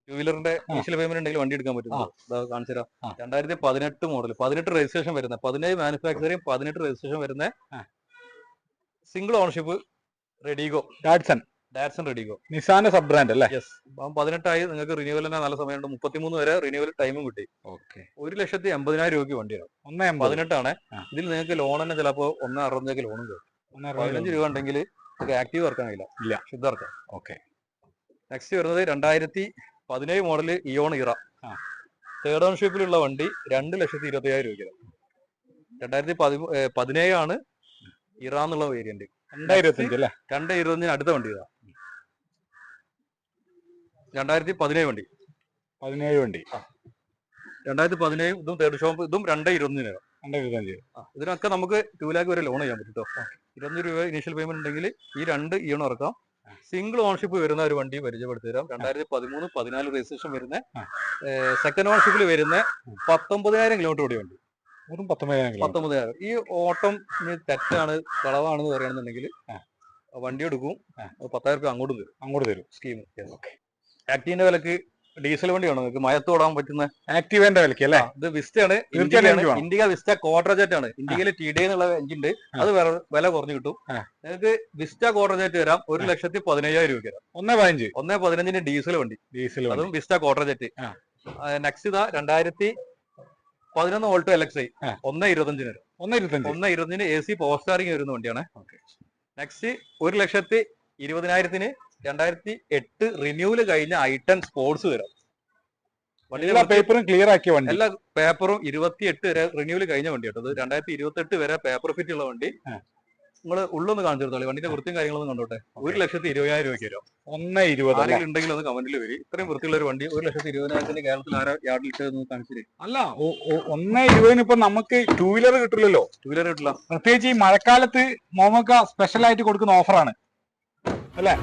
Two വീലറിന്റെ initial payment ഉണ്ടെങ്കിൽ വണ്ടി എടുക്കാൻ പറ്റും. കാണിച്ചു തരാം. 2018 മോഡൽ, 18 രജിസ്ട്രേഷൻ വരുന്ന, 17 മാനുഫാക്ചറിങ്, 18 രജിസ്ട്രേഷൻ വരുന്ന single ownership redigo, Datsun redigo, നിസാന്റെ സബ് ബ്രാൻഡ് അല്ലേ? യെസ്. 18 നിങ്ങൾക്ക് റിന്യൂവലിന്റെ നല്ല സമയമുണ്ട്. 33 വരെ റിന്യൂവൽ ടൈമും കിട്ടി. 1,80,000 രൂപയ്ക്ക് വണ്ടിയാണ്. 18 ഇതിൽ നിങ്ങൾക്ക് ലോൺ തന്നെ ചിലപ്പോൾ 1,60 ലോണും കിട്ടും. 15 രൂപ ഉണ്ടെങ്കിൽ ആക്റ്റീവ് ഇറക്കാൻ കഴിയില്ല, ശുദ്ധ ഇറക്കാം. നെക്സ്റ്റ് വരുന്നത് 2017 മോഡൽ ഇയോൺ ഇറ, തേർഡ് ഓണർഷിപ്പിലുള്ള വണ്ടി, 2,25,000 രൂപയ്ക്ക്. 2017 ഇറ എന്നുള്ള വേരിയന്റ്. 2025 അടുത്ത വണ്ടി ഇതാ, 2017 വണ്ടി. 2017 ഇതും തേർഡ് ഷോപ്പ്, ഇതും 2,25,000. ഇതിനൊക്കെ നമുക്ക് 2 lakh വരെ ലോൺ ചെയ്യാൻ പറ്റും കേട്ടോ. 20 രൂപ ഇനീഷ്യൽ പേയ്മെന്റ് ഉണ്ടെങ്കിൽ ഈ 2 ഇയോൺ ഇറക്കാം. സിംഗിൾ ഓണർഷിപ്പ് വരുന്ന ഒരു വണ്ടി പരിചയപ്പെടുത്തി തരാം. 2013-14 രജിസ്ട്രേഷൻ വരുന്ന, സെക്കൻഡ് ഓണർഷിപ്പിൽ വരുന്ന 19,000 കിലോമീറ്റർ ഓടിയ വണ്ടി. 19,000. ഈ ഓട്ടം തെറ്റാണ്, കളവാണെന്ന് പറയുകയാണെന്നുണ്ടെങ്കിൽ വണ്ടി എടുക്കും, 10,000 രൂപ അങ്ങോട്ട് തരും സ്കീം. ആക്റ്റീവിന്റെ വിലക്ക് ഡീസൽ വണ്ടിയാണ് നിങ്ങൾക്ക് മയത്ത് ഓടാൻ പറ്റുന്ന ആക്റ്റീവിന്റെ വിലക്ക് അല്ലേ? ഇത് വിസ്റ്റയാണ്, ഇൻഡിക വിസ്റ്റ ക്വാഡ്രജെറ്റ് ആണ്. ഇന്ത്യയിൽ TDI എന്നുള്ള എഞ്ചിൻ ഉണ്ട്, അത് വില കുറഞ്ഞു കിട്ടും. നിങ്ങൾക്ക് വിസ്റ്റ ക്വാഡ്രജെറ്റ് വരാം 1,15,000 രൂപ വരാം. 1,15 ഡീസൽ വണ്ടി, അതും വിസ്റ്റ ക്വാഡ്രജെറ്റ്. നെക്സ്റ്റ് ഇതാ 2011 വോൾട്ടോ LXi 1,25,000 വരും. 1,20,000 AC പവർ സ്റ്റാറിംഗ് വരുന്ന വണ്ടിയാണ്. നെക്സ്റ്റ് 1,20,20,000 2008 റിന്യൂവൽ കഴിഞ്ഞ I10 സ്പോർട്സ് വരാം. എല്ലാ പേപ്പറും ക്ലിയർ ആക്കിയ വണ്ടി, എല്ലാ പേപ്പറും 28 വരെ റിന്യൂവൽ കഴിഞ്ഞ വണ്ടി കേട്ടോ. 2028 വരെ പേപ്പർ ഫിറ്റ് ഉള്ള വണ്ടി. നിങ്ങൾ ഉള്ളൊന്ന് കാണിച്ചു കൊടുത്തോളൂ, വണ്ടിന്റെ വൃത്തിയും കാര്യങ്ങളൊന്നും കണ്ടോട്ടെ. 1,20,000 രൂപയ്ക്ക് വരും. 1,20,000 ആരെങ്കിലും ഉണ്ടെങ്കിൽ ഒന്ന് കമന്റിൽ വരും. ഇത്രയും വൃത്തിയുള്ള ഒരു വണ്ടി 1,20,000 കേരളത്തിൽ ആരാ യാർഡിൽ ഇട്ടതെന്ന് കാണിച്ചിട്ട്. അല്ല, 1,20,000 ഇപ്പൊ നമുക്ക് 2 വീലർ കിട്ടില്ലല്ലോ. 2 വീലർ കിട്ടില്ല. പ്രത്യേകിച്ച് ഈ മഴക്കാലത്ത് മോമക്ക സ്പെഷ്യൽ ആയിട്ട് കൊടുക്കുന്ന ഓഫറാണ് അല്ലേ?